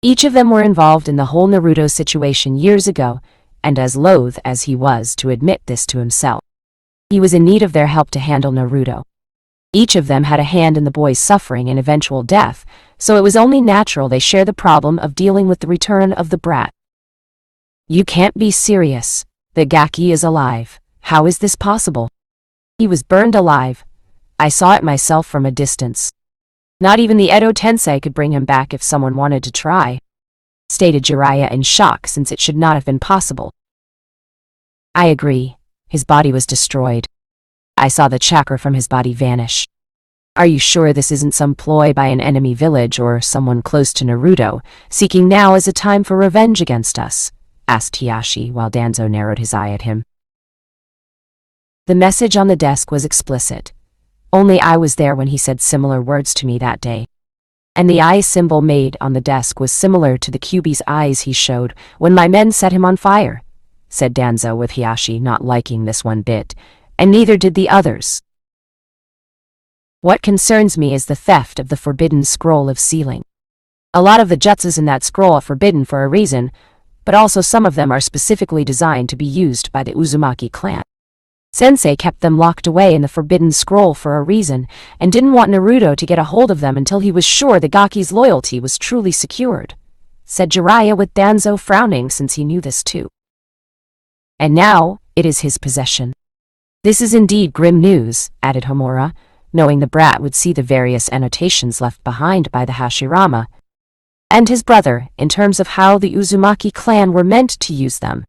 A: Each of them were involved in the whole Naruto situation years ago, and as loath as he was to admit this to himself, he was in need of their help to handle Naruto. Each of them had a hand in the boy's suffering and eventual death, so it was only natural they share the problem of dealing with the return of the brat. You can't be serious. The Gaki is alive. How is this possible? He was burned alive. I saw it myself from a distance. Not even the Edo Tensei could bring him back if someone wanted to try, stated Jiraiya in shock since it should not have been possible. I agree. His body was destroyed. I saw the chakra from his body vanish. Are you sure this isn't some ploy by an enemy village or someone close to Naruto, seeking now as a time for revenge against us? Asked Hiyashi while Danzo narrowed his eye at him. The message on the desk was explicit. Only I was there when he said similar words to me that day. And the eye symbol made on the desk was similar to the Kyuubi's eyes he showed when my men set him on fire, said Danzo with Hiyashi not liking this one bit, and neither did the others. What concerns me is the theft of the forbidden scroll of sealing. A lot of the jutsus in that scroll are forbidden for a reason, but also some of them are specifically designed to be used by the Uzumaki clan. Sensei kept them locked away in the forbidden scroll for a reason, and didn't want Naruto to get a hold of them until he was sure the Gaki's loyalty was truly secured, said Jiraiya with Danzo frowning since he knew this too. And now, it is his possession. This is indeed grim news, added Homura, knowing the brat would see the various annotations left behind by the Hashirama and his brother in terms of how the Uzumaki clan were meant to use them.